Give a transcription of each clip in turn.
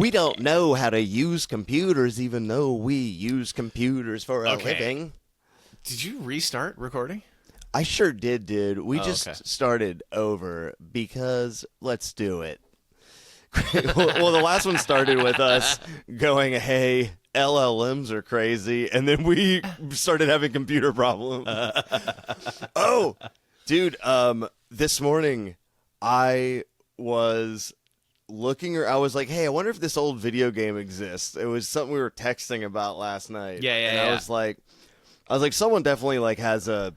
We don't know how to use computers, even though we use computers for a living. Did you restart recording? I sure did, dude. We just okay. started over because let's do it. Well, the last one started with us going, hey, LLMs are crazy, and then we started having computer problems. Oh, dude, this morning I was I was like, hey, I wonder if this old video game exists. It was something we were texting about last night. Yeah. I was like, someone definitely like has a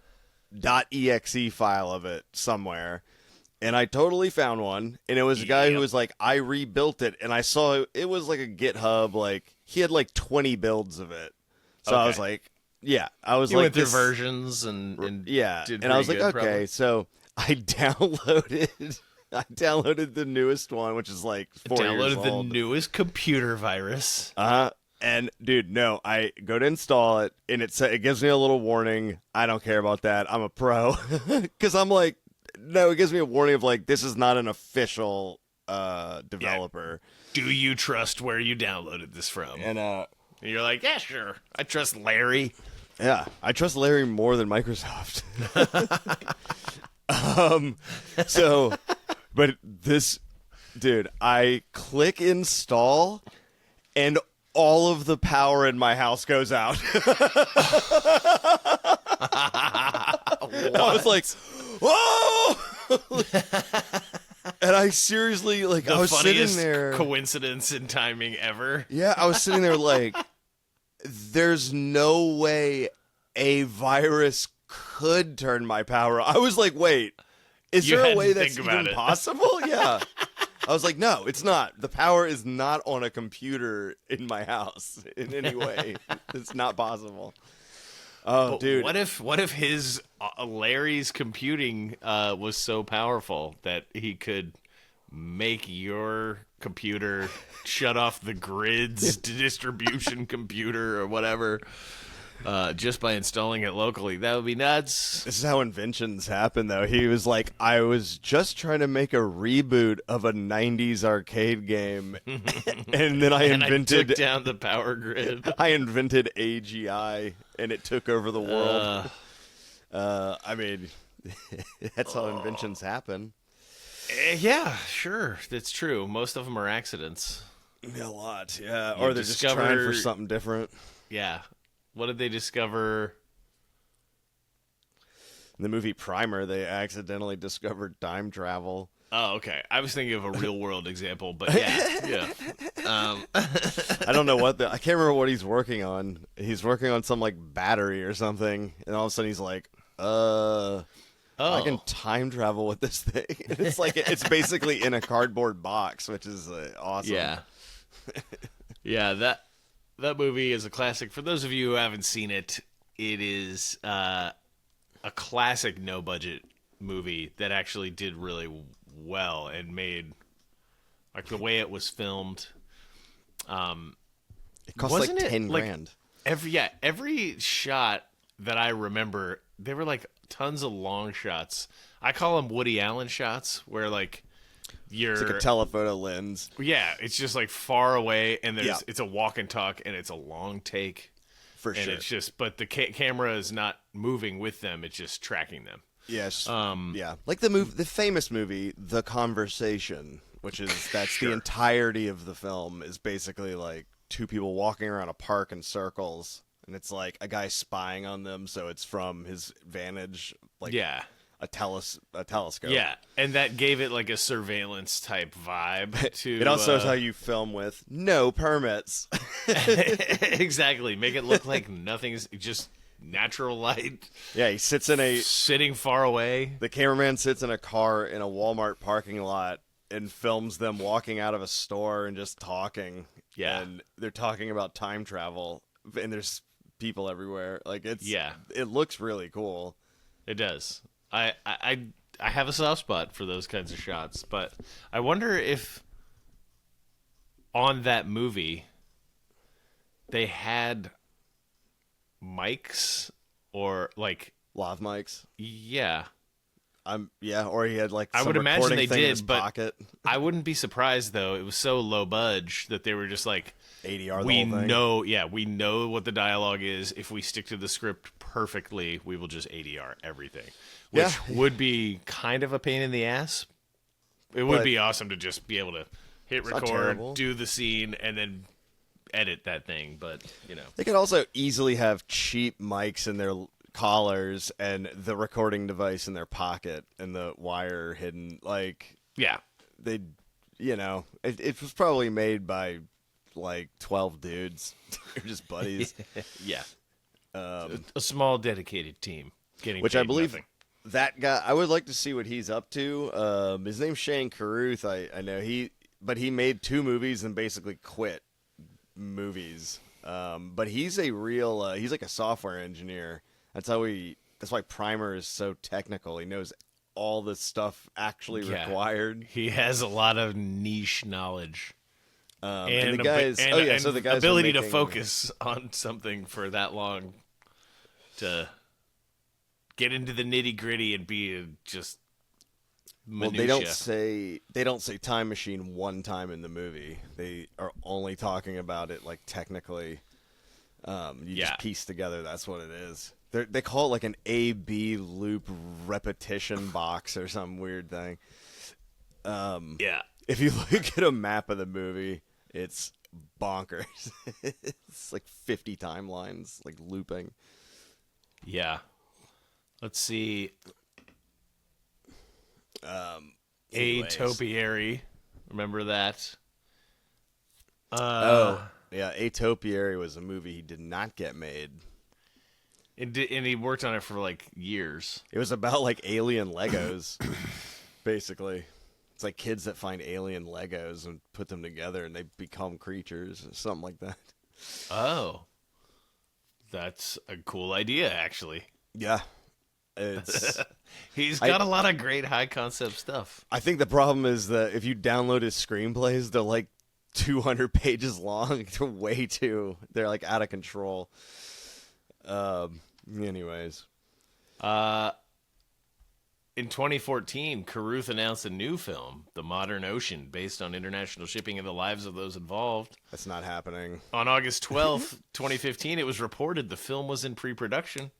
.exe file of it somewhere. And I totally found one, and it was a guy who was like, I rebuilt it, and I saw it was like a GitHub, like he had like 20 builds of it. So I was like, yeah, I was you like, went through versions and yeah, did and I was like, good, okay, probably. so I downloaded the newest one, which is like 4 years Downloaded old. the newest computer virus. And dude, no, I go to install it, and it gives me a little warning. I don't care about that. I'm a pro, because I'm like, no, it gives me a warning of like, this is not an official developer. Do you trust where you downloaded this from? And you're like, yeah, sure. I trust Larry. yeah, I trust Larry more than Microsoft. So, but this, dude, I click install, and all of the power in my house goes out. I was like, whoa! And I seriously, like, I was sitting there. Coincidence in timing ever. Yeah, I was sitting there like, there's no way a virus could turn my power on. I was like, wait, is there a way that's even possible? Yeah. I was like, no, it's not. The power is not on a computer in my house in any way. It's not possible. Oh, but dude. What if his Larry's computing was so powerful that he could make your computer shut off the grid's distribution computer or whatever just by installing it locally? That would be nuts. This is how inventions happen, though. He was like, I was just trying to make a reboot of a 90s arcade game, and then I invented... I took down the power grid. I invented AGI, and it took over the world. I mean, that's how inventions happen. Yeah, sure. That's true. Most of them are accidents. A lot, yeah. Or they're just trying for something different. Yeah. What did they discover? In the movie Primer, they accidentally discovered time travel. Oh, okay. I was thinking of a real-world example, but yeah. I don't know what I can't remember what he's working on. He's working on some, like, battery or something, and all of a sudden he's like, I can time travel with this thing. And it's like, it's basically in a cardboard box, which is awesome. Yeah. Yeah, that movie is a classic. For those of you who haven't seen it, it is a classic no-budget movie that actually did really well and made, like, the way it was filmed. It cost like 10 grand. Every shot that I remember, they were like tons of long shots. I call them Woody Allen shots, where like it's like a telephoto lens. Yeah, it's just like far away, and it's a walk and talk, and it's a long take. For sure. It's just, but the camera is not moving with them; it's just tracking them. Yes. Yeah. Like the famous movie, The Conversation, which is the entirety of the film is basically like two people walking around a park in circles, and it's like a guy spying on them, so it's from his vantage, like a telescope. Yeah, and that gave it like a surveillance type vibe to it also is how you film with no permits. Exactly. Make it look like nothing's just natural light. Yeah, he sits sitting far away. The cameraman sits in a car in a Walmart parking lot and films them walking out of a store and just talking. Yeah. And they're talking about time travel, and there's people everywhere. Like it looks really cool. It does. I have a soft spot for those kinds of shots, but I wonder if on that movie they had mics or like lav mics. Yeah. or he had like I some would imagine recording they thing in did, his but pocket. I wouldn't be surprised though. It was so low budge that they were just like, ADR the we whole thing. we know what the dialogue is. If we stick to the script perfectly, we will just ADR everything, which would be kind of a pain in the ass. It would be awesome to just be able to hit record, do the scene, and then edit that thing. But they could also easily have cheap mics in their collars and the recording device in their pocket and the wire hidden. Like, they, it was probably made by like 12 dudes. They're just buddies. A small dedicated team getting which paid I believe nothing. That guy. I would like to see what he's up to. His name's Shane Carruth. I know he made 2 movies and basically quit movies. But he's a real. He's like a software engineer. That's why Primer is so technical. He knows all the stuff actually required. He has a lot of niche knowledge. And the guys, so the guys ability to focus on something for that long, to get into the nitty gritty and be just minutia. Well, they don't say time machine one time in the movie. They are only talking about it like technically. You just piece together. That's what it is. They call it like an A/B loop repetition box or some weird thing. If you look at a map of the movie, it's bonkers. It's like 50 timelines, like looping. Yeah. Let's see. A Topiary. Remember that? A Topiary was a movie he did not get made. And he worked on it for like years. It was about like alien Legos, basically. It's like kids that find alien Legos and put them together and they become creatures or something like that. Oh. That's a cool idea, actually. Yeah. It's He's got a lot of great high concept stuff. I think the problem is that if you download his screenplays, they're like 200 pages long. They're like out of control. Anyways. In 2014, Carruth announced a new film, The Modern Ocean, based on international shipping and the lives of those involved. That's not happening. On August 12th, 2015, it was reported the film was in pre-production.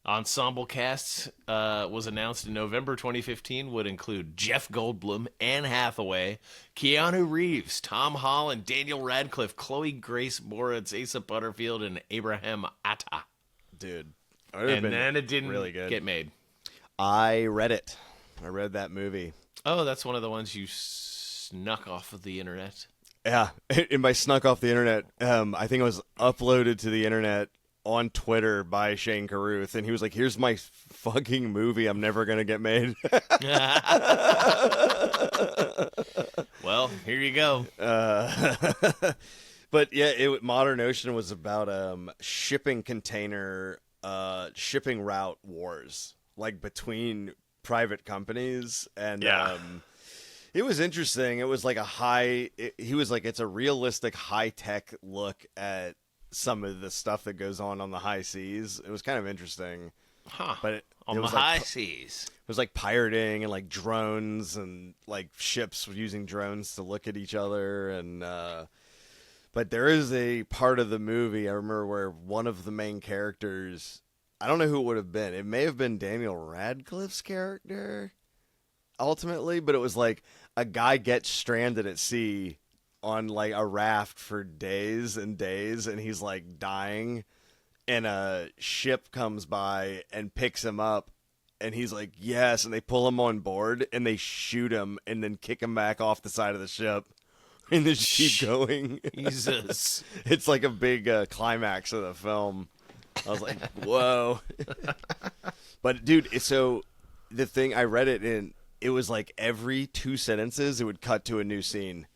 Ensemble cast was announced in November 2015, would include Jeff Goldblum, Anne Hathaway, Keanu Reeves, Tom Holland, Daniel Radcliffe, Chloe Grace Moretz, Asa Butterfield, and Abraham Atta. Dude. And then it didn't really good. get made. I read it. I read that movie. Oh, that's one of the ones you snuck off of the internet. Yeah, and by snuck off the internet, I think it was uploaded to the internet on Twitter by Shane Carruth, and he was like, "Here's my fucking movie. I'm never gonna get made." Well, here you go. But yeah, Modern Ocean was about shipping route wars, like between private companies, and it was interesting. It was like he was like, it's a realistic high tech look at some of the stuff that goes on the high seas. It was kind of interesting. But on the high seas. It was like pirating and like drones and like ships using drones to look at each other. And but there is a part of the movie I remember where one of the main characters, I don't know who it would have been. It may have been Daniel Radcliffe's character ultimately, but it was like a guy gets stranded at sea on like a raft for days and days, and he's like dying, and a ship comes by and picks him up, and he's like, yes, and they pull him on board and they shoot him and then kick him back off the side of the ship and just keep going. Jesus. It's like a big climax of the film. I was like, whoa. But dude, so the thing, I read it, and it was like every 2 sentences it would cut to a new scene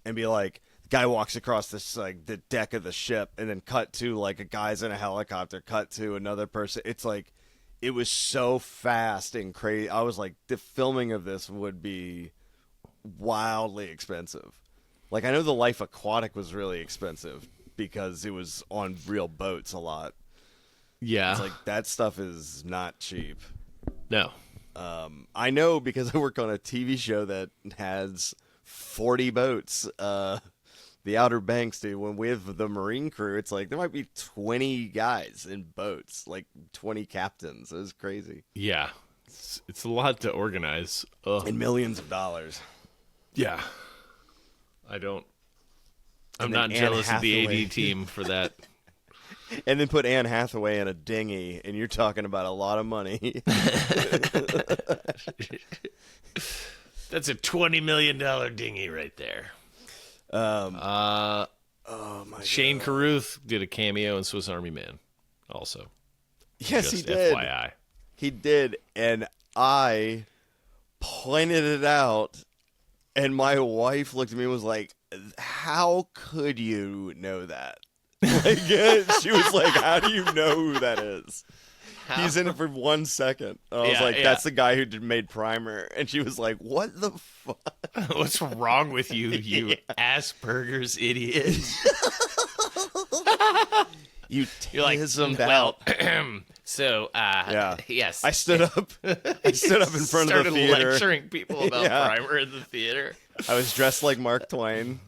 and be like, the guy walks across this like the deck of the ship, and then cut to like a guy's in a helicopter, cut to another person. It's like, it was so fast and crazy. I was like, the filming of this would be wildly expensive. Like, I know the Life Aquatic was really expensive because it was on real boats a lot. Yeah. It's like, that stuff is not cheap. No. I know because I work on a TV show that has 40 boats. The Outer Banks, dude. When we have the Marine crew, it's like there might be 20 guys in boats, like 20 captains. It was crazy. Yeah. It's a lot to organize. Ugh. And millions of dollars. Yeah. I'm not Anne jealous of the Hathaway. AD team for that. And then put Anne Hathaway in a dinghy, and you're talking about a lot of money. That's a $20 million dinghy right there. Oh my Shane God. Carruth did a cameo in Swiss Army Man also. Yes, Just he did. FYI. He did, and I pointed it out, and my wife looked at me and was like, "How could you know that?" Like, she was like, "How do you know who that is?" He's in it for 1 second. I was Yeah, like, yeah. "That's the guy who made Primer," and she was like, "What the fuck?" What's wrong with you, you Asperger's idiot? You You're like, tismed well, out. so, Yeah. yes. I stood up. I stood up in front of the Started theater. lecturing people about Yeah. Primer in the theater. I was dressed like Mark Twain.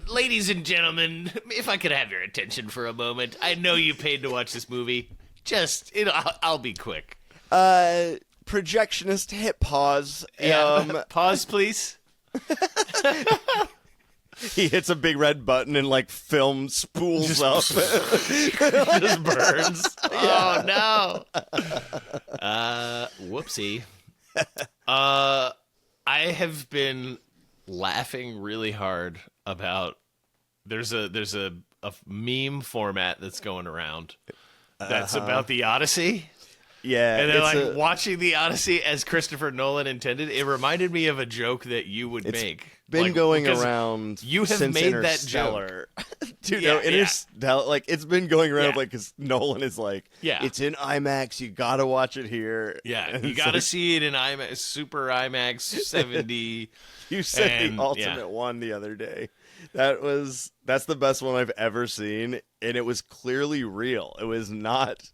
Ladies and gentlemen, if I could have your attention for a moment. I know you paid to watch this movie. Just, I'll be quick. Projectionist, hit pause. Pause, please. He hits a big red button and like film spools up. Just burns. Oh, no. Whoopsie. I have been laughing really hard about there's a meme format that's going around that's about the Odyssey. Yeah, And they're it's like watching the Odyssey as Christopher Nolan intended. It reminded me of a joke that you would make. been Like, going because around. You have since made that joke. Interstellar. Dude, Yeah, no, Interstellar. Like it's been going around Yeah. like because Nolan is like, Yeah. it's in IMAX. You gotta watch it here. Yeah, And you it's got to like, see it in IMAX, Super IMAX 70. You said and, the ultimate yeah. one the other day. That's the best one I've ever seen, and it was clearly real. It was not.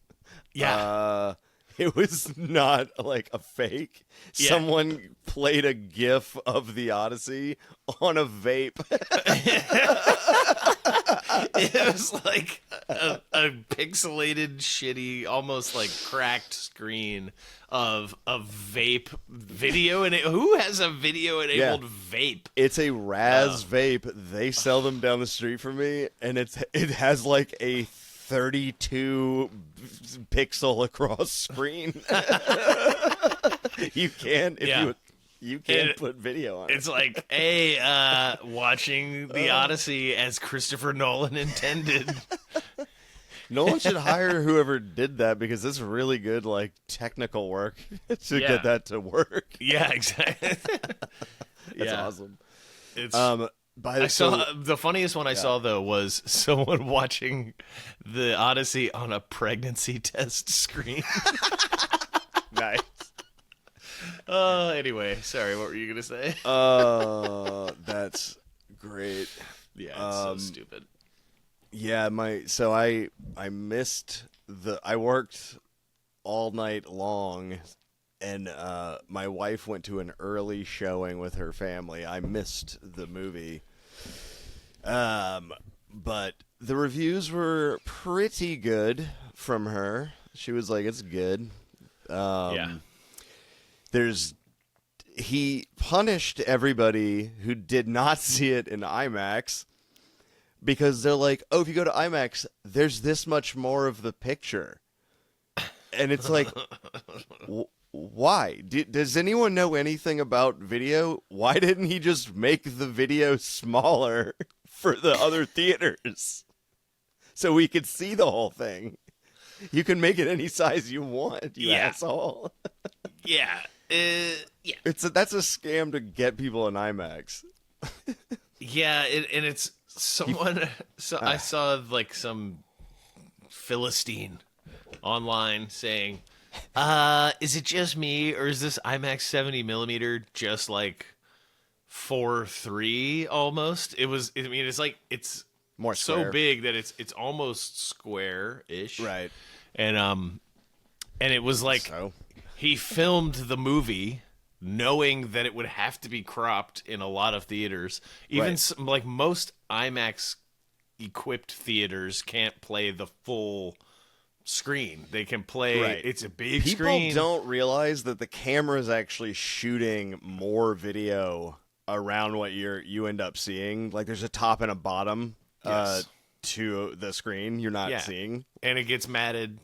Yeah. It was not like a fake. Yeah. Someone played a GIF of the Odyssey on a vape. It was like a pixelated, shitty, almost like cracked screen of a vape video. And who has a video-enabled vape? It's a Raz vape. They sell them down the street from me, and it has like a 32 pixel across screen. You can if you can put video on it. It's like, hey, watching the Odyssey as Christopher Nolan intended. Nolan should hire whoever did that because it's really good, like technical work to Yeah. get that to work. Yeah, exactly. That's awesome. It's By I saw the funniest one I saw though was someone watching the Odyssey on a pregnancy test screen. nice. Anyway, sorry, what were you gonna say? That's great. Yeah, it's so stupid. Yeah, I missed I worked all night long, and my wife went to an early showing with her family. I missed the movie. But the reviews were pretty good from her. She was like, "It's good." Yeah. He punished everybody who did not see it in IMAX because they're like, "Oh, if you go to IMAX, there's this much more of the picture," and it's like, why? Does anyone know anything about video? Why didn't he just make the video smaller for the other theaters so we could see the whole thing? You can make it any size you want, you asshole. Yeah. Yeah. That's a scam to get people in IMAX. Yeah, and it's someone. I saw like some Philistine online saying, "Is it just me, or is this IMAX 70 millimeter just like 4:3 almost?" It was. I mean, it's like it's More so square. big that it's almost square-ish, Right. And it was like. So he filmed the movie knowing that it would have to be cropped in a lot of theaters. Even like most IMAX equipped theaters can't play the full screen. They can play it's a big screen. People don't realize that the camera is actually shooting more video around what you end up seeing. Like there's a top and a bottom to the screen you're not seeing. And it gets matted.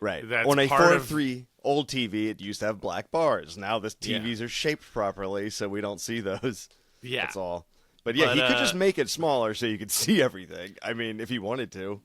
Right. That's on a part 4:3 old TV, it used to have black bars. Now the TVs are shaped properly, so we don't see those. Yeah. That's all. But yeah, he could just make it smaller so you could see everything. I mean, if he wanted to.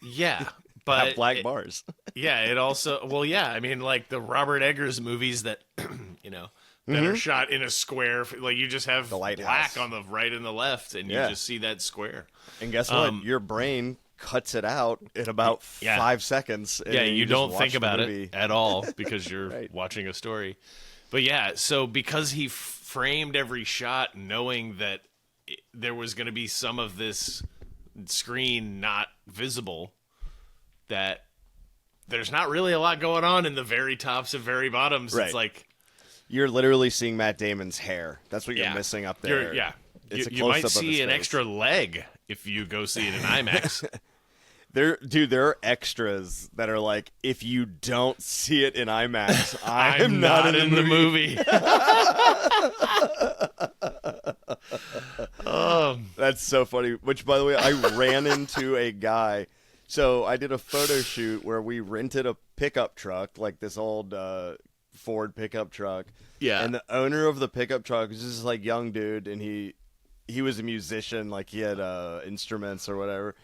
Yeah. But have black bars. Yeah, it also I mean, like the Robert Eggers movies that that are shot in a square, like you just have the black on the right and the left, and you just see that square. And guess what? Your brain cuts it out in about 5 seconds. Yeah, you don't think about it at all because you're watching a story. But yeah, so because he framed every shot knowing that there was going to be some of this screen not visible, that there's not really a lot going on in the very tops and very bottoms. It's like you're literally seeing Matt Damon's hair. That's what you're missing up there. You might see an extra leg if you go see it in IMAX. There are extras that are like, if you don't see it in IMAX, I'm not in the movie. That's so funny. Which, by the way, I ran into a guy. So I did a photo shoot where we rented a pickup truck, like this old Ford pickup truck. Yeah. And the owner of the pickup truck was this like young dude, and he was a musician, like he had we whatever.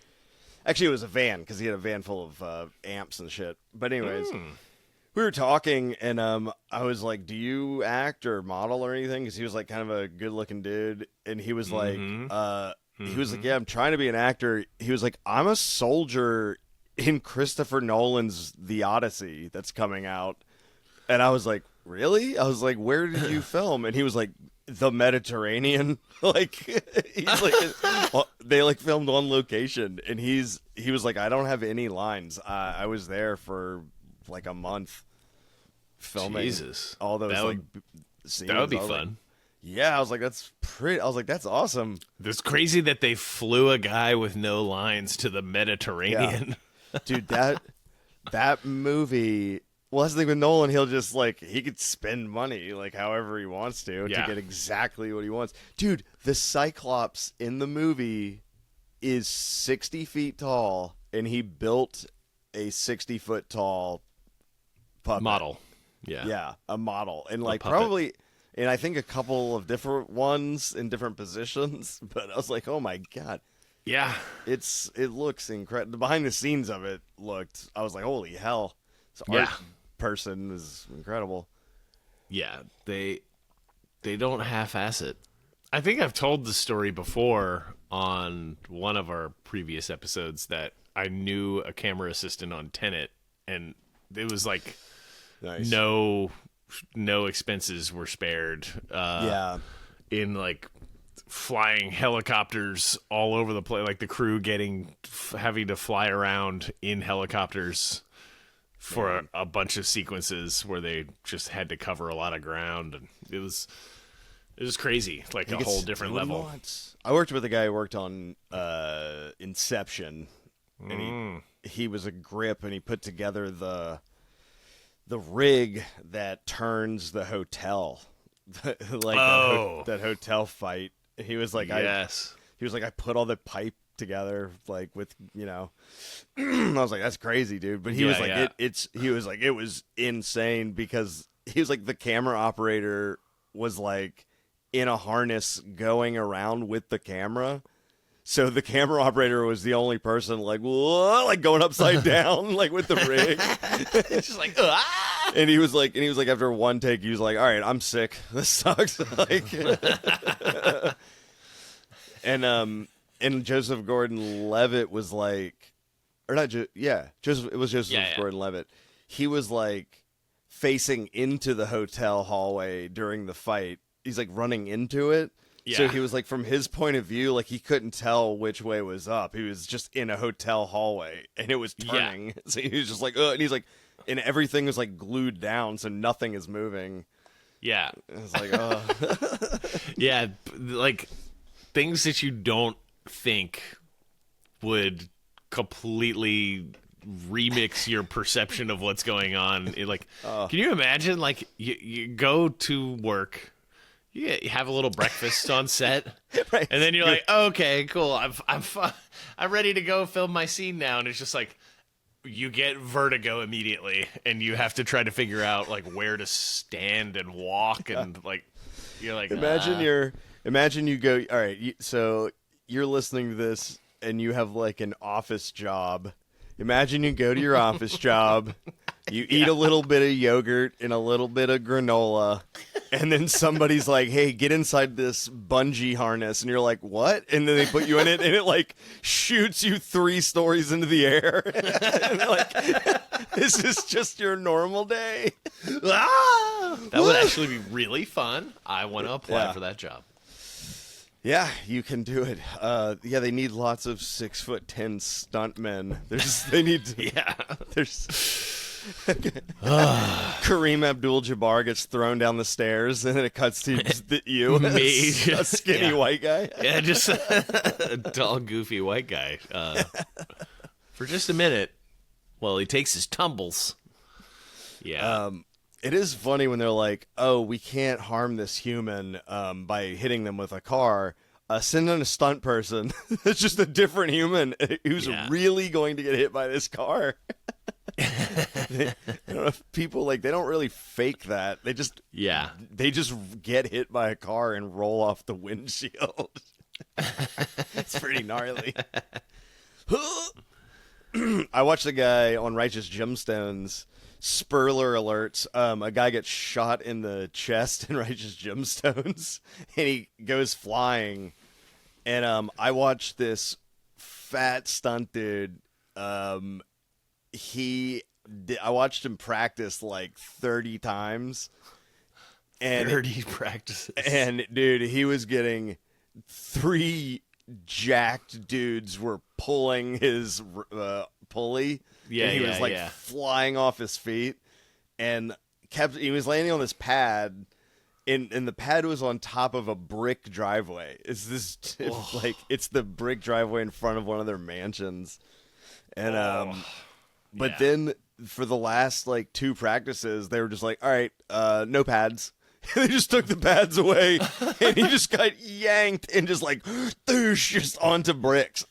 Actually, it was a van because he had a van full of amps and shit. But anyways, we were talking, and I was like, "Do you act or model or anything?" Because he was like kind of a good-looking dude, and he was like, he was like, "Yeah, I'm trying to be an actor." He was like, "I'm a soldier in Christopher Nolan's The Odyssey that's coming out," and I was like, "Really?" I was like, "Where did you film?" And he was like, the Mediterranean. Like he's like they like filmed on location, and he was like, I don't have any lines. I was there for like a month filming all those scenes. That would be fun. I was like, that's awesome. It's crazy that they flew a guy with no lines to the Mediterranean. Yeah. Dude, that movie. Well, that's the thing with Nolan. He'll just he could spend money however he wants to get exactly what he wants. Dude, the Cyclops in the movie is 60 feet tall, and he built a 60-foot tall puppet. Model. Yeah, a model. And probably, and I think a couple of different ones in different positions. But I was like, oh my God. Yeah. It looks incredible. Behind the scenes of it I was like, holy hell. It's art person is incredible. Yeah, they don't half-ass it. I think I've told the story before on one of our previous episodes that I knew a camera assistant on Tenet, and it was like nice. No expenses were spared. In flying helicopters all over the place, like the crew having to fly around in helicopters for a bunch of sequences where they just had to cover a lot of ground, and it was crazy, a whole different level. I worked with a guy who worked on Inception, and he was a grip, and he put together the rig that turns the hotel, that hotel fight. He was like, I put all the pipe together with I was like, that's crazy, dude. But he was like it was insane, because he was like, the camera operator was in a harness going around with the camera, so the camera operator was the only person going upside down with the rig. It's just ah! And he was like after one take he was like, all right, I'm sick, this sucks. And Joseph Gordon-Levitt was Joseph Gordon-Levitt. He was facing into the hotel hallway during the fight. He's running into it. Yeah. So he was from his point of view, he couldn't tell which way was up. He was just in a hotel hallway, and it was turning. Yeah. So he was just and he's like, and everything is like glued down, so nothing is moving. Yeah. It's like, oh. Yeah, like things that you don't think would completely remix your perception of what's going on. Can you imagine, like, you go to work, you have a little breakfast on set, Right. and then you're like, okay, cool, I'm ready to go film my scene now, and it's just like, you get vertigo immediately, and you have to try to figure out like where to stand and walk, and like you're like, imagine you go, all right, so you're listening to this and you have like an office job. Imagine you go to your office job, you eat a little bit of yogurt and a little bit of granola, and then somebody's like, hey, get inside this bungee harness. And you're like, what? And then they put you in it, and it like shoots you 3 stories into the air. And they're like, this is just your normal day. that would actually be really fun. I want to apply for that job. Yeah, you can do it. Yeah, they need lots of 6'10" stuntmen. They need to, Yeah. There's Kareem Abdul-Jabbar gets thrown down the stairs, and then it cuts to you, Me. a skinny white guy. Yeah, just a tall, goofy white guy. For just a minute, well, he takes his tumbles. Yeah. It is funny when they're like, oh, we can't harm this human by hitting them with a car. Send in a stunt person. It's just a different human who's really going to get hit by this car. I don't know if people they don't really fake that. They just get hit by a car and roll off the windshield. It's pretty gnarly. I watched a guy on Righteous Gemstones. Spurler alerts. A guy gets shot in the chest in Righteous Gemstones, and he goes flying. And I watched this fat stunt dude. I watched him practice like 30 times. And 30 practices. And dude, he was getting 3 jacked dudes were pulling his pulley. Yeah, and he was like flying off his feet, and he was landing on this pad, and the pad was on top of a brick driveway. It's the brick driveway in front of one of their mansions, and but then for the last 2 practices, they were just like, all right, no pads. They just took the pads away, and he just got yanked and just thoosh, just onto bricks.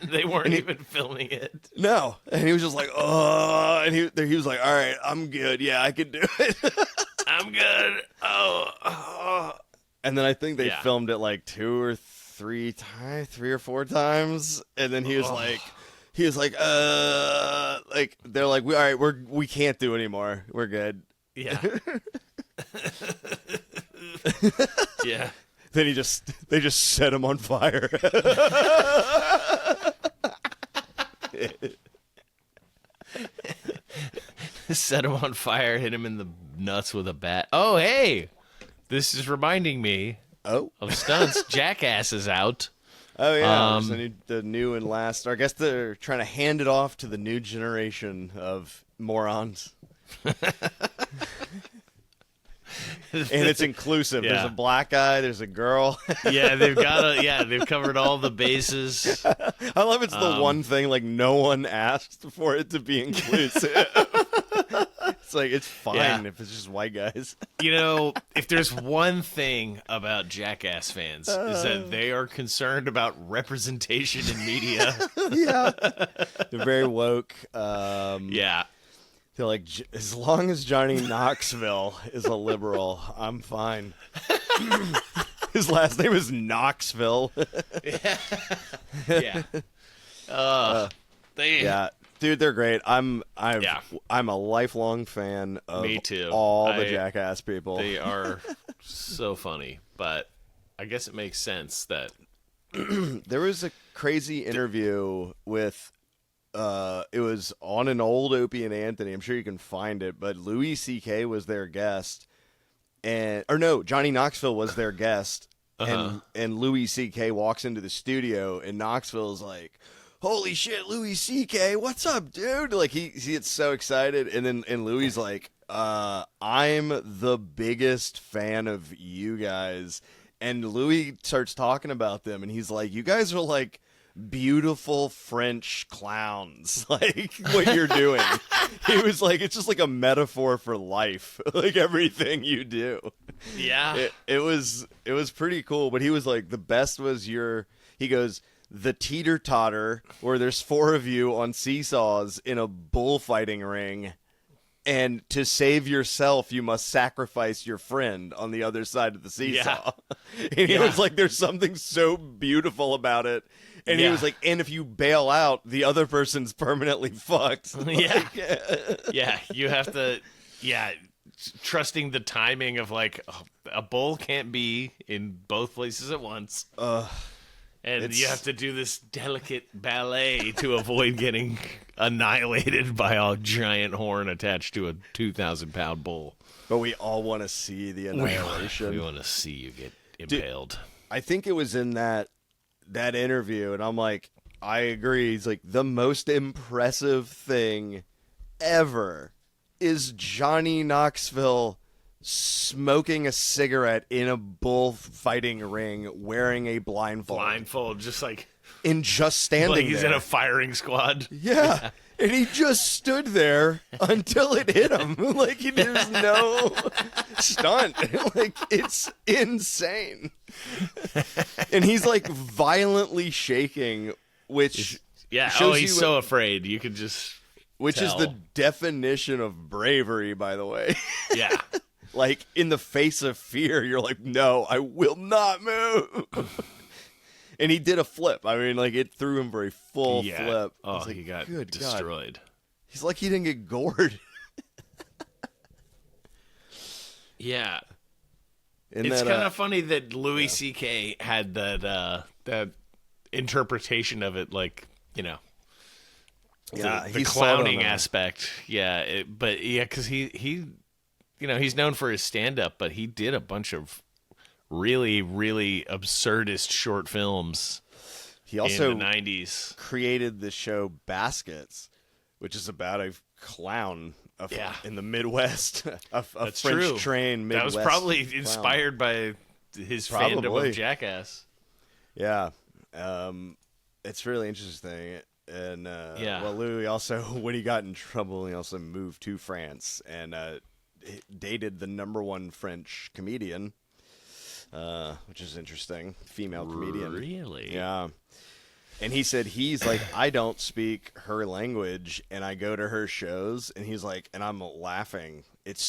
They weren't even filming it. No, and he was just like, oh, and he was like, all right, I'm good. Yeah, I can do it. I'm good. Oh. And then I think they filmed it 2 or 3 times, 3 or 4 times, and then he was like, they're like, all right, we can't do anymore. We're good. Yeah. Yeah. Then they just set him on fire. Set him on fire, hit him in the nuts with a bat. Oh, hey, this is reminding me of stunts. Jackass is out. Oh yeah, the new and last. I guess they're trying to hand it off to the new generation of morons. And it's inclusive. There's a black guy. There's a girl. Yeah, they've covered all the bases. I love it's the one thing no one asked for it to be inclusive. It's it's fine if it's just white guys. If there's one thing about Jackass fans is that they are concerned about representation in media. Yeah, they're very woke. Yeah. They're like, as long as Johnny Knoxville is a liberal, I'm fine. His last name is Knoxville. Yeah. Yeah, dude, they're great. I'm a lifelong fan of Me too. all the Jackass people. They are so funny, but I guess it makes sense that there was a crazy interview with. It was on an old Opie and Anthony. I'm sure you can find it, but Louis C.K. was their guest, Johnny Knoxville was their guest, and Louis C.K. walks into the studio, and Knoxville's like, holy shit, Louis C.K., what's up, dude? Like, he gets so excited. And Louis like, I'm the biggest fan of you guys. And Louis starts talking about them, and he's like, you guys are like beautiful French clowns, like what you're doing. He was like, it's just like a metaphor for life, like everything you do. Yeah. It was pretty cool, but he was like, the best was he goes, the teeter-totter, where there's 4 of you on seesaws in a bullfighting ring, and to save yourself, you must sacrifice your friend on the other side of the seesaw. Yeah. And he was like, there's something so beautiful about it. And he was like, and if you bail out, the other person's permanently fucked. Yeah. Yeah, you have to, trusting the timing of like, a bull can't be in both places at once. And you have to do this delicate ballet to avoid getting annihilated by a giant horn attached to a 2,000-pound bull. But we all want to see the annihilation. We want to see you get impaled. Dude, I think it was in that interview, and I'm like, I agree. He's like, the most impressive thing ever is Johnny Knoxville smoking a cigarette in a bullfighting ring, wearing a blindfold, just like standing like he's there. in a firing squad. Yeah. And he just stood there until it hit him. Like, there's no stunt. Like, it's insane. And he's like violently shaking, which he's so afraid. You could just which tell. is the definition of bravery, by the way. Yeah. Like, in the face of fear, you're like, no, I will not move. And he did a flip. I mean, like, it threw him for a full flip. Oh, like, he got good destroyed. God. He's like, he didn't get gored. Yeah. And it's kind of funny that Louis C.K. had that interpretation of it, like, you know, the clowning aspect. Yeah, because he you know, he's known for his stand-up, but he did a bunch of really, really absurdist short films. He also in the 90s created the show Baskets, which is about a clown in the Midwest, a That's French true. train Midwest. That was probably clown. inspired by his fandom of Jackass. Yeah, it's really interesting. And well, Louis also, when he got in trouble, he also moved to France and dated the #1 French comedian, which is interesting, female comedian. Really? Yeah. And he said he's like, I don't speak her language, and I go to her shows, and he's like, and I'm laughing.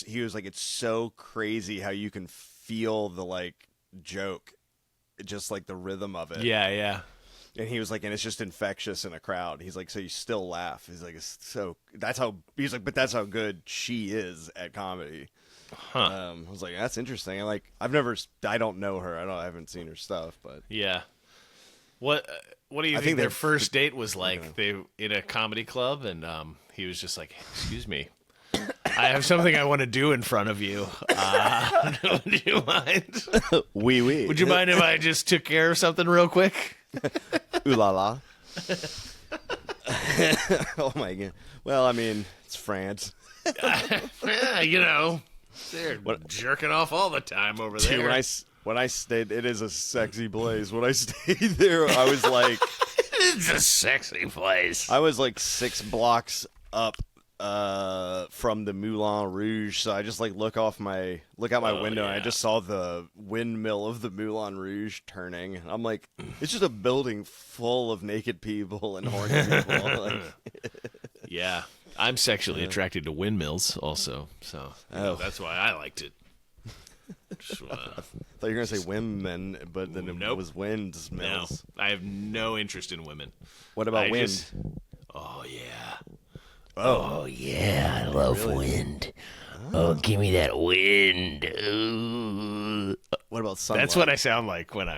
He was like, it's so crazy how you can feel the like joke, just like the rhythm of it. Yeah, yeah. And he was like, and it's just infectious in a crowd. He's like, so you still laugh. He's like, he's like, but that's how good she is at comedy. Huh. I was like, that's interesting. I don't know her. I haven't seen her stuff, but yeah. What do you think their first date was like? They in a comedy club, and he was just like, excuse me, I have something I want to do in front of you. Would you mind? Oui. Would you mind if I just took care of something real quick? Ooh la la. Oh my God. Well, I mean, it's France. Yeah, you know, they're jerking off all the time over there. Dude, when I stayed, it is a sexy place. When I stayed there, I was like, it's a sexy place. I was like 6 blocks up from the Moulin Rouge, so I just like look out my window, and I just saw the windmill of the Moulin Rouge turning. I'm like, it's just a building full of naked people and horny people. Like, yeah, I'm sexually attracted to windmills, also, so that's why I liked it. I thought you were gonna say women, but then it was windmills. No, I have no interest in women. What about wind? Oh yeah. Oh yeah, I love wind. Oh, give me that wind. Ooh. What about sunlight? That's what I sound like when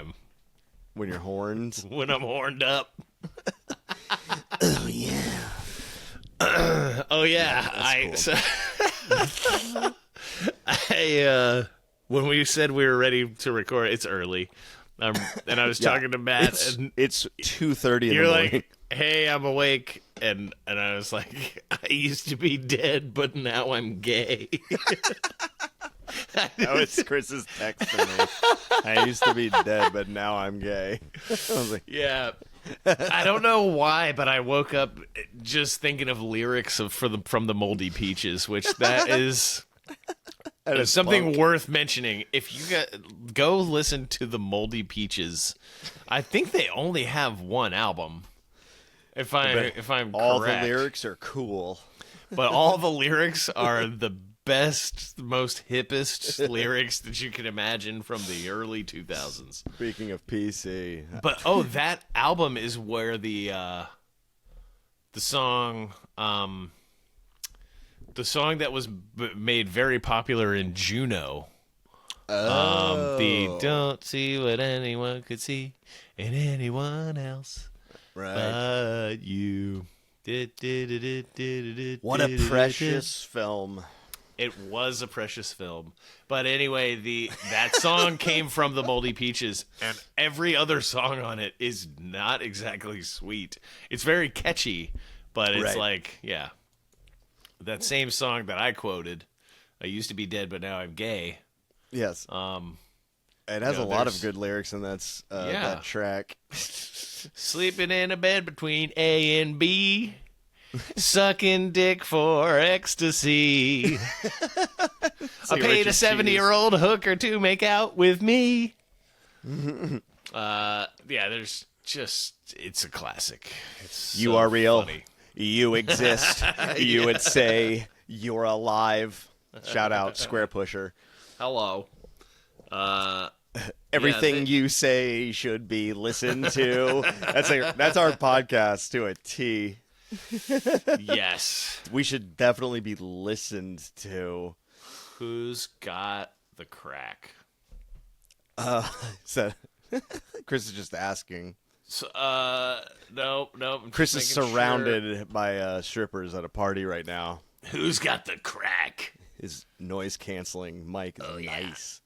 you're horned. When I'm horned up. Oh yeah. Oh yeah. Cool. When we said we were ready to record, it's early. And I was talking to Matt. It's 2:30 in the you're morning. like, hey, I'm awake, and I was like, I used to be dead, but now I'm gay. That was Chris's text to me. I used to be dead, but now I'm gay. I was like, Yeah. I don't know why, but I woke up just thinking of lyrics from the Moldy Peaches, which that is something punk. worth mentioning. If you go listen to the Moldy Peaches, I think they only have one album. If I'm all correct. the lyrics are cool. But all the lyrics are the best, most hippest lyrics that you can imagine from the early 2000s. Speaking of PC, But that album is where the song that was made very popular in Juno. The don't see what anyone could see in anyone else right? but you. What a precious film. It was a precious film. But anyway, that song came from the Moldy Peaches, and every other song on it is not exactly sweet. It's very catchy, but it's Right. like, yeah. That same song that I quoted, I used to be dead, but now I'm gay. Yes. It has a lot of there's- good lyrics in that track. Sleeping in a bed between A and B. Sucking dick for ecstasy. I paid a 70-year-old hooker to make out with me. There's just, it's a classic. It's You so are real. funny. You exist. You would say you're alive. Shout out Square Pusher. Hello. Everything you say should be listened to. That's our podcast to a T. Yes. We should definitely be listened to. Who's got the crack? So Chris is just asking. So, no. I'm Chris just is making surrounded by strippers at a party right now. sure. Who's got the crack? His noise canceling mic is nice.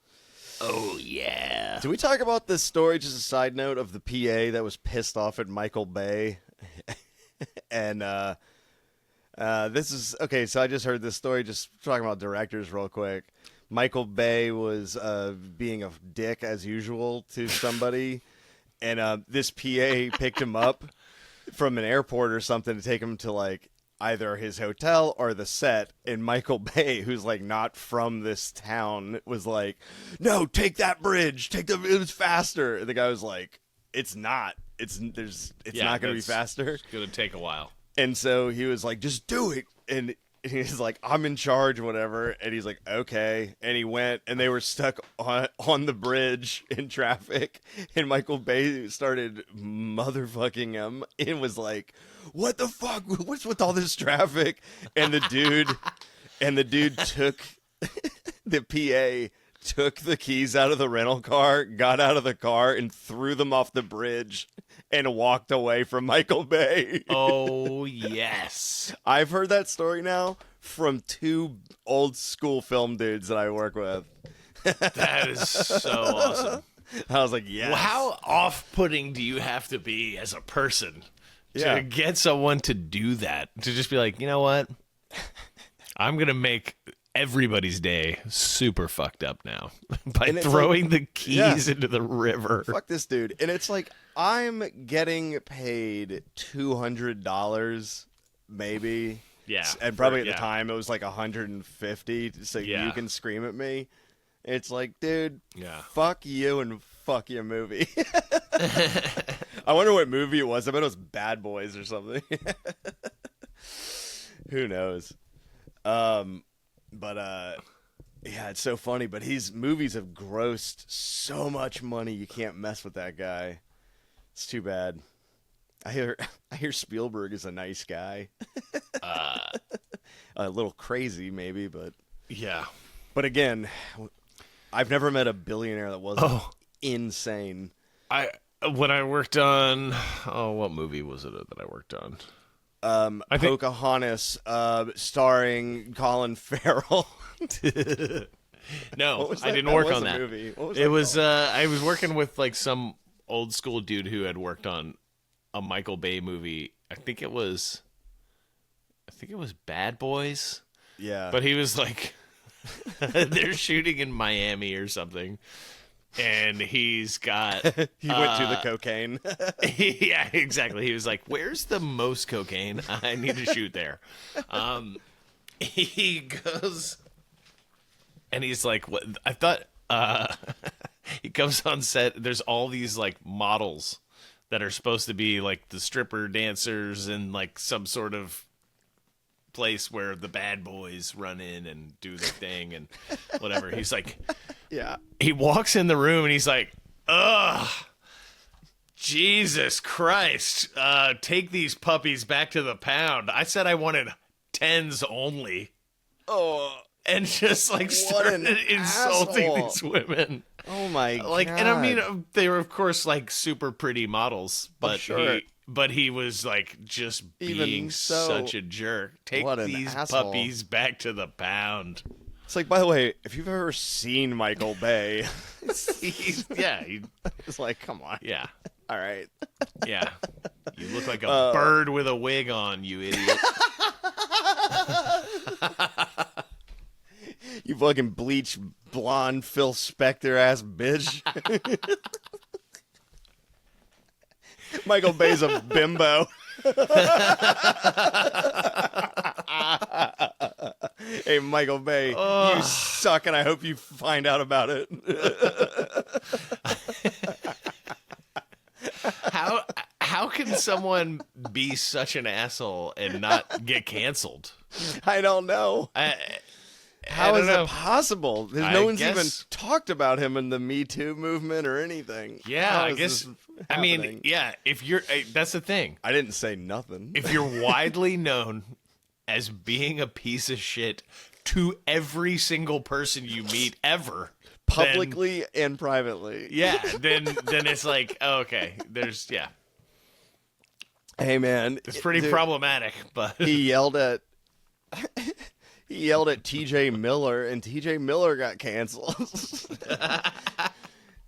Oh, yeah. Did we talk about this story? Just a side note of the PA that was pissed off at Michael Bay. And this is okay. So I just heard this story. Just talking about directors real quick. Michael Bay was being a dick as usual to somebody, and this PA picked him up from an airport or something to take him to like either his hotel or the set. And Michael Bay, who's like not from this town, was like, "No, take that bridge. It was faster." And the guy was like, "It's not. It's not going to be faster. It's going to take a while." And so he was like, "Just do it." And he's like, "I'm in charge," whatever. And he's like, "Okay." And he went, and they were stuck on the bridge in traffic. And Michael Bay started motherfucking him and was like, "What the fuck? What's with all this traffic?" And the dude took the PA. Took the keys out of the rental car, got out of the car, and threw them off the bridge and walked away from Michael Bay. Oh, yes. I've heard that story now from two old school film dudes that I work with. That is so awesome. I was like, yes. Well, how off-putting do you have to be as a person Yeah. to get someone to do that? To just be like, you know what? I'm going to make everybody's day super fucked up now by And it's throwing like- the keys yeah. into the river. Fuck this dude. And it's like, I'm getting paid $200 maybe. Yeah. And probably at yeah. the time it was like 150 so Yeah. you can scream at me. It's like, dude, Yeah. fuck you and fuck your movie. I wonder what movie it was. I bet it was Bad Boys or something. Who knows? But yeah, it's so funny. But his movies have grossed so much money. You can't mess with that guy. It's too bad. I hear Spielberg is a nice guy. A little crazy, maybe, but Yeah. But again, I've never met a billionaire that wasn't insane. When I worked on, what movie was it that I worked on? I think- Pocahontas, starring Colin Farrell. No, What was I that? didn't That work was on a that. movie. What was It that was called? I was working with like some old school dude who had worked on a Michael Bay movie. I think it was Bad Boys. Yeah. But he was like, they're shooting in Miami or something, and he's got. He went to the cocaine. Yeah, exactly. He was like, "Where's the most cocaine? I need to shoot there." He goes, and he's like, "What?" I thought. He comes on set. There's all these like models that are supposed to be like the stripper dancers in like some sort of place where the bad boys run in and do their thing and whatever. He's like, Yeah. he walks in the room and he's like, ugh, Jesus Christ, take these puppies back to the pound. I said I wanted 10s only. Oh, And just like started insulting asshole. these women. Oh my god. Like, and I mean, they were of course like super pretty models, but sure. he was like just Even being so, such a jerk. Take what an these asshole. puppies back to the pound. It's like, by the way, if you've ever seen Michael Bay, Yeah, it's like, come on. yeah, All right. yeah. You look like a bird with a wig on, you idiot. You fucking bleach blonde Phil Spector ass bitch. Michael Bay's a bimbo. Hey, Michael Bay, you suck, and I hope you find out about it. How can someone be such an asshole and not get canceled? I don't know. How don't is know. it possible? There's I no one's guess- even talked about him in the Me Too movement or anything. Yeah, How I is guess. this I mean, happening? yeah. If you're, that's the thing. I didn't say nothing. If you're widely known as being a piece of shit to every single person you meet ever, Publicly and privately. then it's like, oh, okay, there's Hey, man. it's pretty dude, problematic, but He yelled at TJ Miller, and TJ Miller got canceled.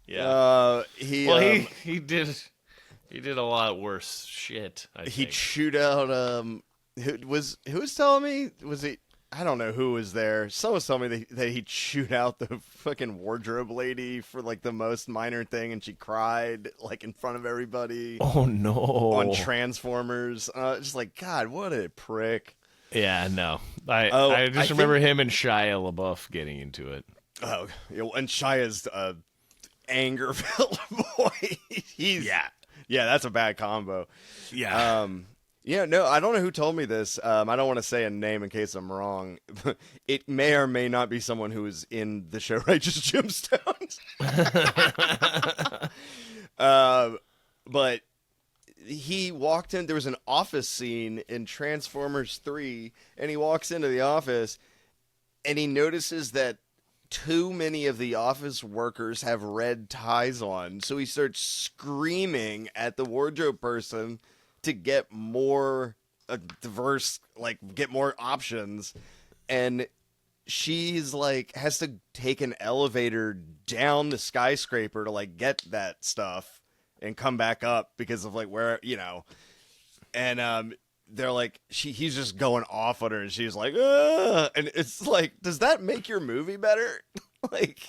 yeah. He he did a lot worse shit. I he'd think. shoot out who was telling me, was it, I don't know who was there. Someone was telling me that he'd shoot out the fucking wardrobe lady for like the most minor thing, and she cried like in front of everybody Oh no! on Transformers. Just like, God, what a prick. Yeah, no. I I just remember him and Shia LaBeouf getting into it. Oh, and Shia's anger-filled boy. Yeah, that's a bad combo. Yeah. Yeah, no, I don't know who told me this. I don't want to say a name in case I'm wrong. It may or may not be someone who is in the show Righteous Gemstones. But he walked in. There was an office scene in Transformers 3, and he walks into the office, and he notices that too many of the office workers have red ties on. So he starts screaming at the wardrobe person to get more diverse, like get more options. And she's like, has to take an elevator down the skyscraper to like get that stuff and come back up because of like where, and they're like, he's just going off on her, and she's like, ugh! And it's like, does that make your movie better? Like,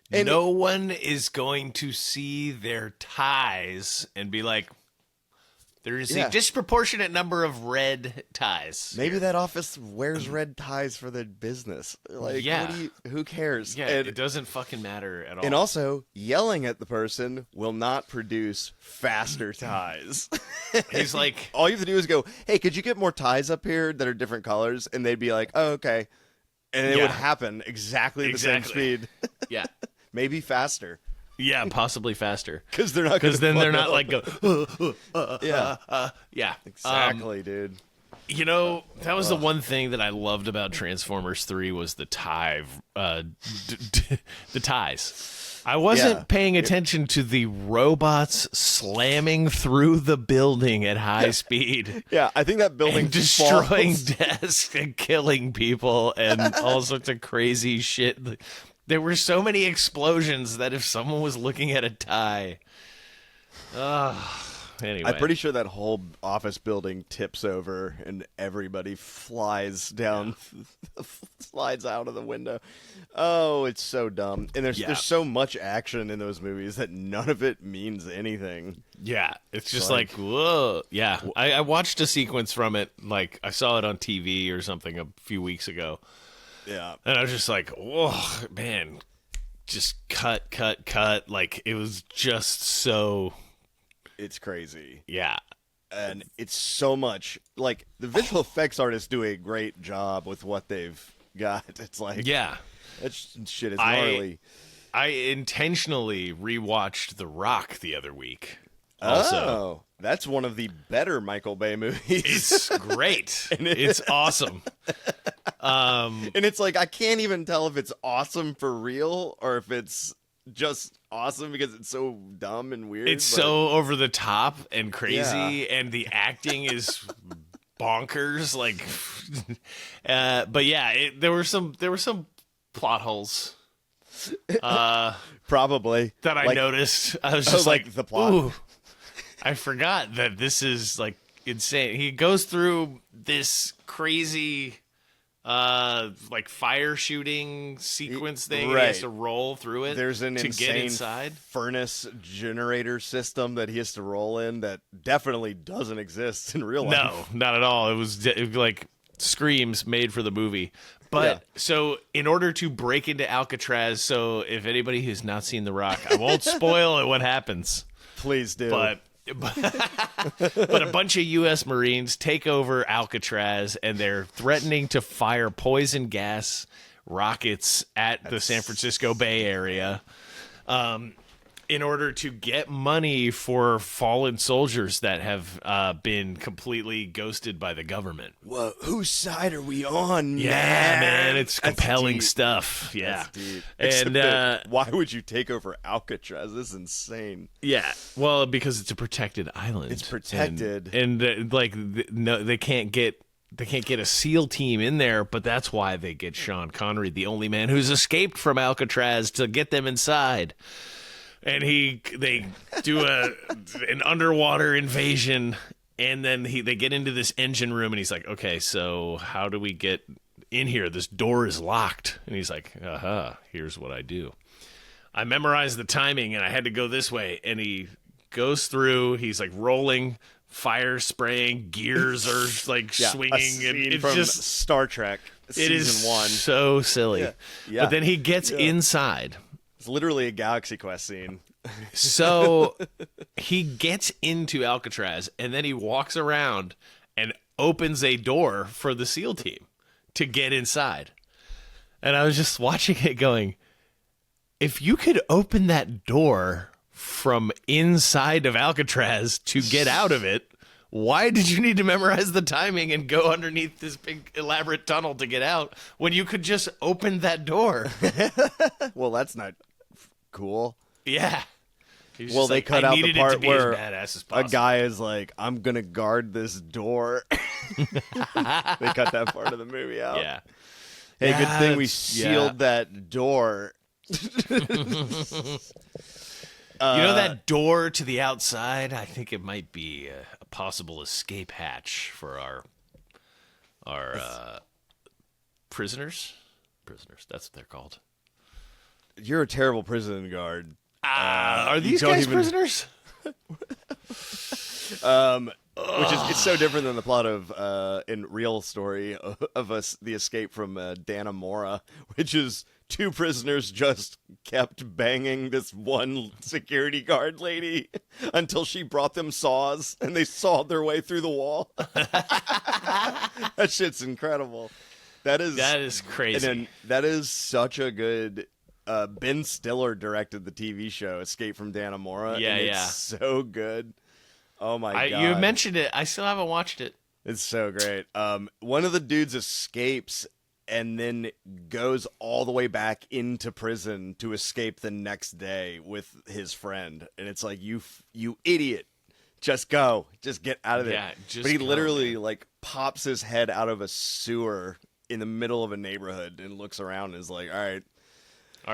and no one is going to see their ties and be like, there's a disproportionate number of red ties. maybe that office wears red ties for their business. Like, Yeah. who cares? Yeah, And, it doesn't fucking matter at all. and also, yelling at the person will not produce faster ties. He's like, All you have to do is go, hey, could you get more ties up here that are different colors? And they'd be like, oh, okay. And it Yeah. would happen exactly the same Exactly. speed. yeah, Maybe faster. yeah, possibly faster. Because they're not. Because then they're fuck not up. like go, Yeah, yeah. exactly, dude. That was the one thing that I loved about Transformers 3 was the the ties. I wasn't Yeah. paying attention to the robots slamming through the building at high speed. Yeah, I think that building And destroying falls. desks and killing people and all sorts of crazy shit. There were so many explosions that if someone was looking at a tie, anyway. I'm pretty sure that whole office building tips over and everybody flies down, slides out of the window. Oh, it's so dumb. And there's so much action in those movies that none of it means anything. Yeah, it's just like whoa. Yeah, I watched a sequence from it. Like I saw it on TV or something a few weeks ago. Yeah. And I was just like, whoa, man, just cut. Like it was just so. It's crazy. Yeah. And it's so much like the visual effects artists do a great job with what they've got. It's like, yeah, that shit is gnarly. I intentionally rewatched The Rock the other week. Also, oh, that's one of the better Michael Bay movies. It's great. It's awesome. And it's like I can't even tell if it's awesome for real or if it's just awesome because it's so dumb and weird. It's so over the top and crazy, and the acting is bonkers. Like, but yeah, there were some plot holes. Probably that I noticed. I was just like the plot. Ooh, I forgot that this is like insane. He goes through this crazy like fire shooting sequence thing. Right. He has to roll through it. There's an to insane get inside furnace generator system that he has to roll in that definitely doesn't exist in real life. No, not at all. It was like screams made for the movie. But so in order to break into Alcatraz, so if anybody who's not seen The Rock, I won't spoil it what happens. Please do. But a bunch of U.S. Marines take over Alcatraz, and they're threatening to fire poison gas rockets at the San Francisco Bay Area in order to get money for fallen soldiers that have been completely ghosted by the government. Well, whose side are we on? Yeah, man, it's compelling stuff. Yeah. That's deep. And why would you take over Alcatraz? This is insane. Yeah, well, because it's a protected island. It's protected, and like no, they can't get a SEAL team in there, but that's why they get Sean Connery, the only man who's escaped from Alcatraz, to get them inside. And they do an underwater invasion, and then they get into this engine room, and he's like, "Okay, so how do we get in here? This door is locked." And he's like, here's what I do. I memorized the timing, and I had to go this way. And he goes through. He's like rolling, fire spraying, gears are like swinging, and it's from just Star Trek season 1. So silly. Yeah. But then he gets inside. It's literally a Galaxy Quest scene. So he gets into Alcatraz, and then he walks around and opens a door for the SEAL team to get inside. And I was just watching it going, if you could open that door from inside of Alcatraz to get out of it, why did you need to memorize the timing and go underneath this big elaborate tunnel to get out when you could just open that door? Well, that's not cool. Yeah. Well, they cut out the part where a guy is like, I'm going to guard this door. They cut that part of the movie out. Yeah. Hey, good thing we sealed that door. You know that door to the outside? I think it might be a possible escape hatch for our prisoners. Prisoners, that's what they're called. You're a terrible prison guard. Are these guys prisoners? Which is it's so different than the plot of in Real Story of us the escape from Dannemora, which is two prisoners just kept banging this one security guard lady until she brought them saws and they sawed their way through the wall. That shit's incredible. That is crazy. And that is such a good. Ben Stiller directed the TV show Escape from Dannemora. Yeah, and it's so good. Oh my god! You mentioned it. I still haven't watched it. It's so great. One of the dudes escapes and then goes all the way back into prison to escape the next day with his friend, and it's like you idiot. Just go. Just get out of there. Yeah, but he literally like pops his head out of a sewer in the middle of a neighborhood and looks around and is like, all right,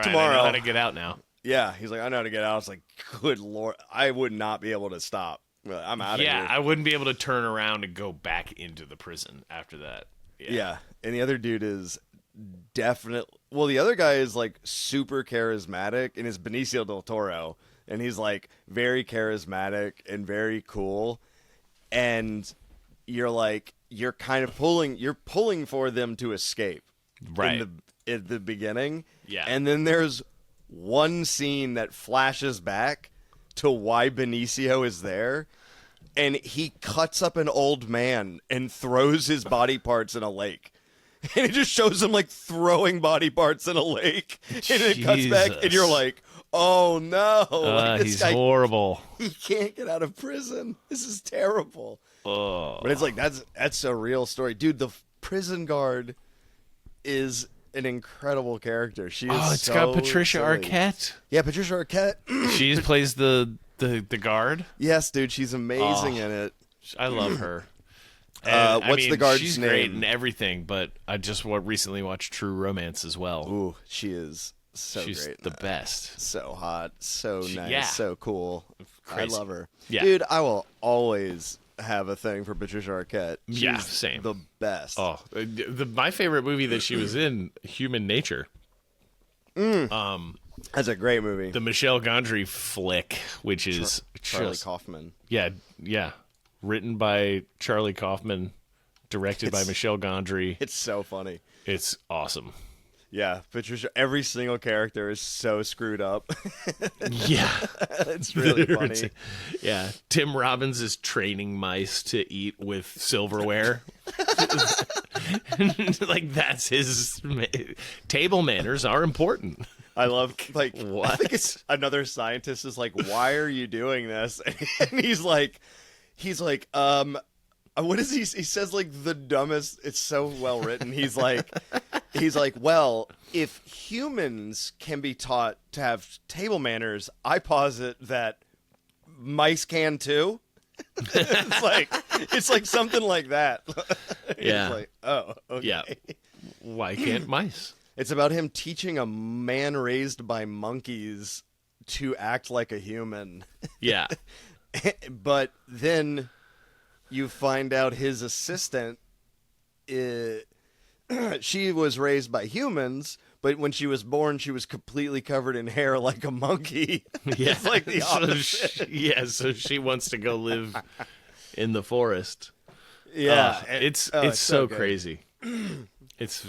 tomorrow, I know how to get out now. Yeah, he's like, I know how to get out. It's like, good lord, I would not be able to stop. Well, I'm out of Yeah, here. I wouldn't be able to turn around and go back into the prison after that. Yeah. And the other dude is definitely. Well, the other guy is like super charismatic, and is Benicio del Toro, and he's like very charismatic and very cool. And you're kind of pulling for them to escape, Right. at the beginning. Yeah. And then there's one scene that flashes back to why Benicio is there, and he cuts up an old man and throws his body parts in a lake. And it just shows him like throwing body parts in a lake, and it cuts back, and you're like, "Oh no, like, this He's guy, horrible. he can't get out of prison. This is terrible." Oh. But it's like that's a real story, dude. The prison guard is an incredible character. She is It's got Patricia silly. Arquette. Yeah, Patricia Arquette. She plays the guard. Yes, dude, she's amazing in it. I love her. And, What's the guard's she's name? great in everything, but I just recently watched True Romance as well. Ooh, she is so She's great. the best. So hot, so nice, yeah. so cool. Crazy. I love her. Yeah. Dude, I will always have a thing for Patricia Arquette. She's Yeah, same. the best. Oh, my favorite movie that she was in, Human Nature. That's a great movie. The Michel Gondry flick, which is Charlie just- Kaufman. Yeah. Written by Charlie Kaufman, directed by Michel Gondry. It's so funny. It's awesome. Yeah, Patricia. Every single character is so screwed up. Yeah. It's really funny. Yeah. Tim Robbins is training mice to eat with silverware. Like, that's his... Table manners are important. I love, like, What? I think it's another scientist is like, "Why are you doing this?" And he's like, what is he? He says like the dumbest. It's so well written. He's like, well, if humans can be taught to have table manners, I posit that mice can too. it's like something like that. Yeah. It's like, oh, okay. Yeah. Why can't mice? It's about him teaching a man raised by monkeys to act like a human. Yeah. But then you find out his assistant, she was raised by humans, but when she was born, she was completely covered in hair like a monkey. Yeah. It's like the opposite. So she wants to go live in the forest. Yeah. It's so so good. crazy. It's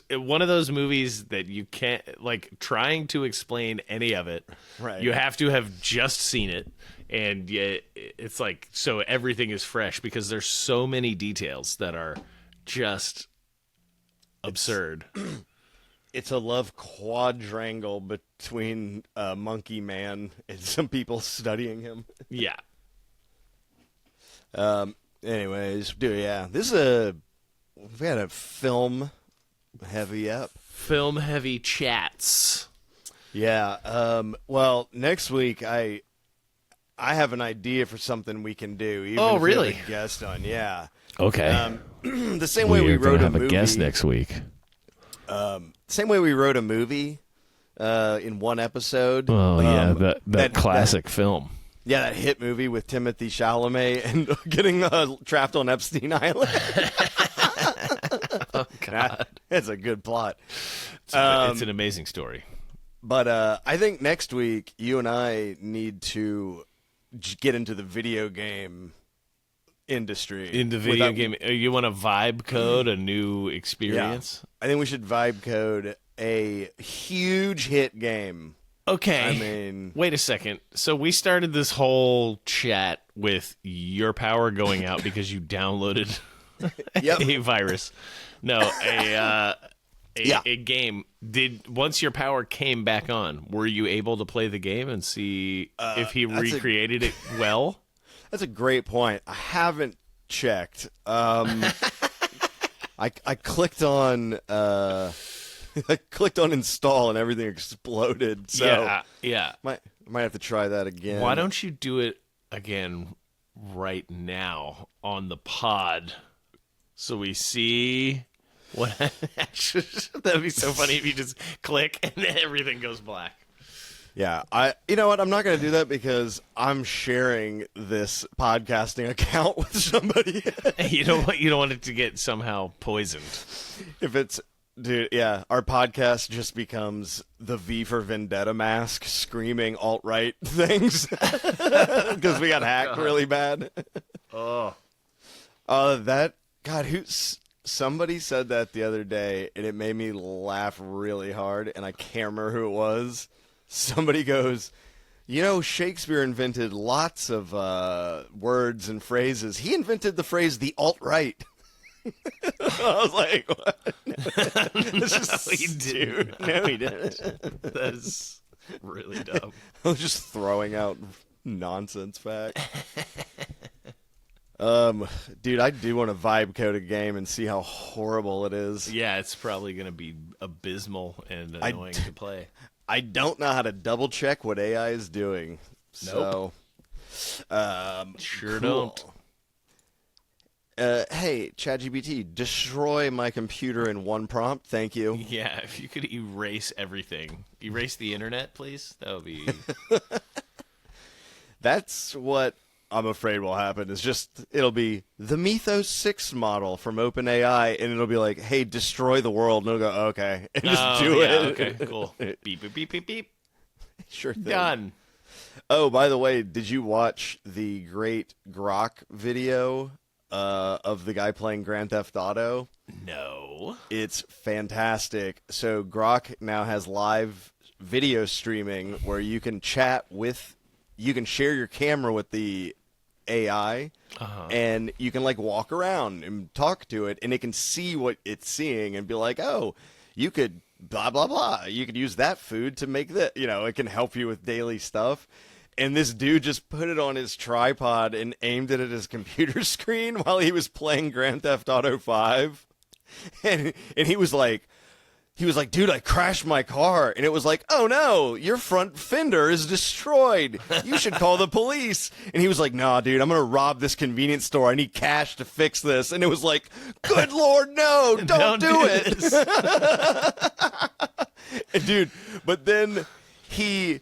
one of those movies that you can't, like, trying to explain any of it. Right. You have to have just seen it, and it's like, so everything is fresh because there's so many details that are just absurd. It's a love quadrangle between Monkey Man and some people studying him. Yeah. Anyways, dude, yeah, we had a film heavy up. Film heavy chats. Yeah. Well, next week I have an idea for something we can do. Even Oh, if we have really? a guest on, yeah. Okay. The same way we wrote a movie. next week. Same way we wrote a movie in one episode. Oh, yeah, that that classic film. Yeah, that hit movie with Timothy Chalamet and getting trapped on Epstein Island. Oh, God. It's a good plot. It's an amazing story. But I think next week you and I need to get into the video game industry. In the video game, you want a vibe code, a new experience? I think we should vibe code a huge hit game. Okay. I mean, Wait a second. So we started this whole chat with your power going out because you downloaded Yep. a virus. No, a game. Once your power came back on, were you able to play the game and see if he recreated it well? That's a great point. I haven't checked. I clicked on I clicked on install and everything exploded. So yeah. might have to try that again. Why don't you do it again right now on the pod so we see what? That'd be so funny if you just click and then everything goes black. Yeah, you know what? I'm not going to do that because I'm sharing this podcasting account with somebody. You don't want it to get somehow poisoned. If it's, dude, yeah, our podcast just becomes the V for Vendetta mask screaming alt-right things because we got hacked really bad. Oh. Somebody said that the other day, and it made me laugh really hard, and I can't remember who it was. Somebody goes, you know, Shakespeare invented lots of words and phrases. He invented the phrase the alt-right. I was like, what? No, he didn't. No, he didn't. That's really dumb. I was just throwing out nonsense facts. Dude, I do want to vibe code a game and see how horrible it is. Yeah, it's probably going to be abysmal and annoying to play. I don't know how to double check what AI is doing. Nope. So, Sure cool. don't. Hey, ChatGPT, destroy my computer in one prompt. Thank you. Yeah, if you could erase everything. Erase the internet, please. That would be... That's what I'm afraid will happen. Is just it'll be the Mythos 6 model from OpenAI, and it'll be like, "Hey, destroy the world." And it'll go, "Okay," and just do it. Okay, cool. Beep, beep, beep, beep, beep. Sure thing. Done. Oh, by the way, did you watch the great Grok video of the guy playing Grand Theft Auto? No. It's fantastic. So Grok now has live video streaming where you can share your camera with the AI, and you can like walk around and talk to it, and it can see what it's seeing and be like, oh, you could blah blah blah, you could use that food to make that, it can help you with daily stuff. And this dude just put it on his tripod and aimed it at his computer screen while he was playing Grand Theft Auto 5, and he was like, dude, I crashed my car. And it was like, oh no, your front fender is destroyed. You should call the police. And he was like, nah, dude, I'm going to rob this convenience store. I need cash to fix this. And it was like, good Lord, no, don't do it. And dude, but then he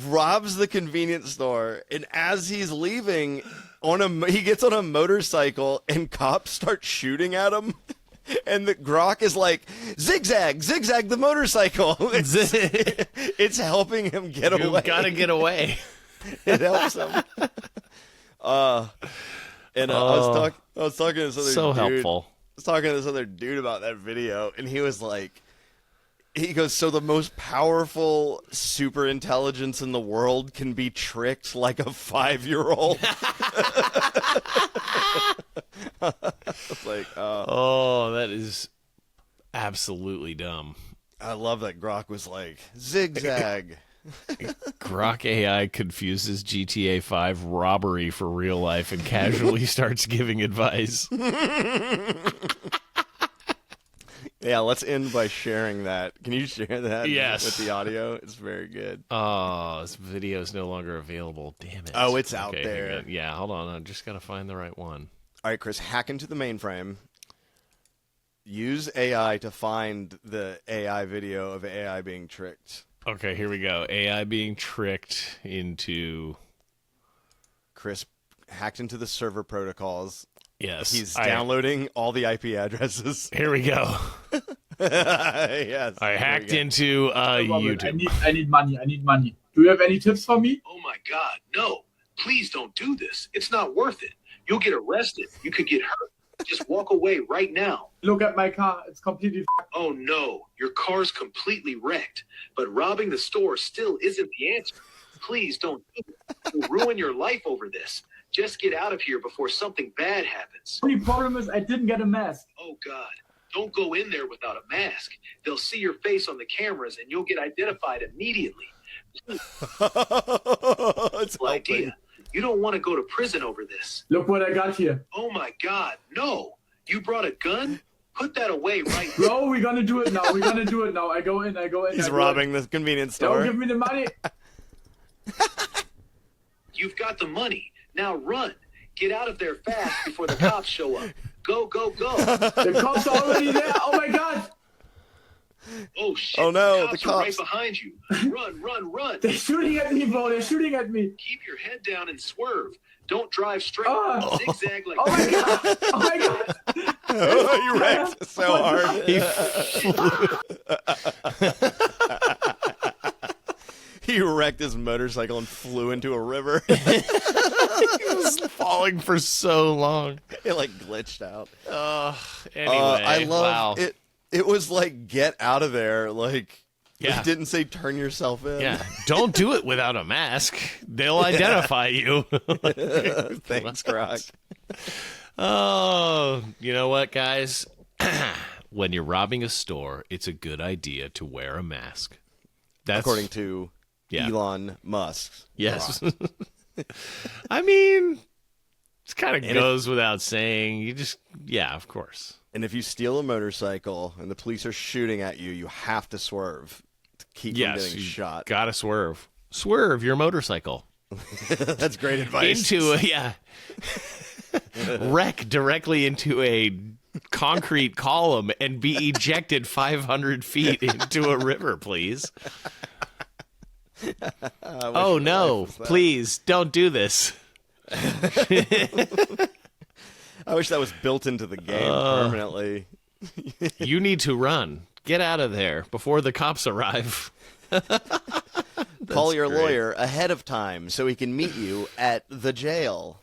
robs the convenience store. And as he's leaving, he gets on a motorcycle and cops start shooting at him. And the Grok is like, zigzag the motorcycle. It's helping him get away. You've got to get away. It helps him. I was talking to this other So dude. helpful. I was talking to this other dude about that video, and he was like, he goes, so the most powerful super intelligence in the world can be tricked like a 5-year-old. It's like, Oh, that is absolutely dumb. I love that Grok was like, zigzag. Grok AI confuses GTA 5 robbery for real life and casually starts giving advice. Yeah, let's end by sharing that. Can you share that Yes. with the audio? It's very good. Oh, this video is no longer available. Damn it. Oh, it's out Okay, there. hang on. Yeah, hold on. I just got to find the right one. All right, Chris, hack into the mainframe. Use AI to find the AI video of AI being tricked. Okay, here we go. AI being tricked into... Chris hacked into the server protocols. Yes. He's downloading all the IP addresses. Here we go. Yes. I hacked into YouTube. I need money. Do you have any tips for me? Oh my God, no. Please don't do this. It's not worth it. You'll get arrested. You could get hurt. Just walk away right now. Look at my car. It's completely Oh no, your car's completely wrecked. But robbing the store still isn't the answer. Please don't do it. You'll ruin your life over this. Just get out of here before something bad happens. The only problem is I didn't get a mask. Oh God, don't go in there without a mask. They'll see your face on the cameras and you'll get identified immediately. It's helping. Idea. You don't want to go to prison over this. Look what I got here. Oh my God, no. You brought a gun? Put that away right now. Bro, we're gonna do it now. I go in. He's robbing the convenience store. Don't give me the money. You've got the money. Now run. Get out of there fast before the cops show up. Go, go, go. The cops are already there. Oh my God. Oh shit! Oh, no, the the cops are right cops. behind you. Run, run, run! They're shooting at me, bro. They're shooting at me. Keep your head down and swerve. Don't drive straight. Oh. Zigzag like. Oh my god! Oh my god! Oh, you wrecked so hard. He wrecked his motorcycle and flew into a river. He was falling for so long. It like glitched out. Anyway, I love wow. it. It was like, get out of there. Like, Yeah. it didn't say turn yourself in. Yeah, don't do it without a mask. They'll identify you. Thanks, Croc. Oh, you know what, guys? When you're robbing a store, it's a good idea to wear a mask. That's According to Yeah. Elon Musk. Yes. I mean, it kind of goes without saying. You just, yeah, of course. And if you steal a motorcycle and the police are shooting at you, you have to swerve to keep from Yes, getting you shot. gotta swerve. Swerve your motorcycle That's great advice. Wreck directly into a concrete column and be ejected 500 feet into a river, please. Oh no! Please don't do this. I wish that was built into the game permanently. You need to run. Get out of there before the cops arrive. Call your great. lawyer ahead of time so he can meet you at the jail.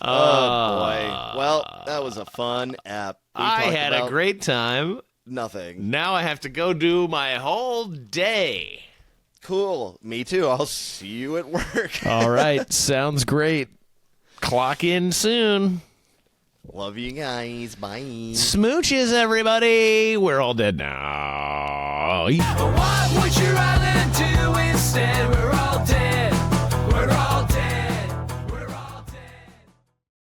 Oh boy! Well, that was a fun app. We I talked had a about great time. nothing. Now I have to go do my whole day. Cool. Me too. I'll see you at work. All right. Sounds great. Clock in soon. Love you guys. Bye. Smooches, everybody. We're all dead now. What would your island do instead? We're all dead.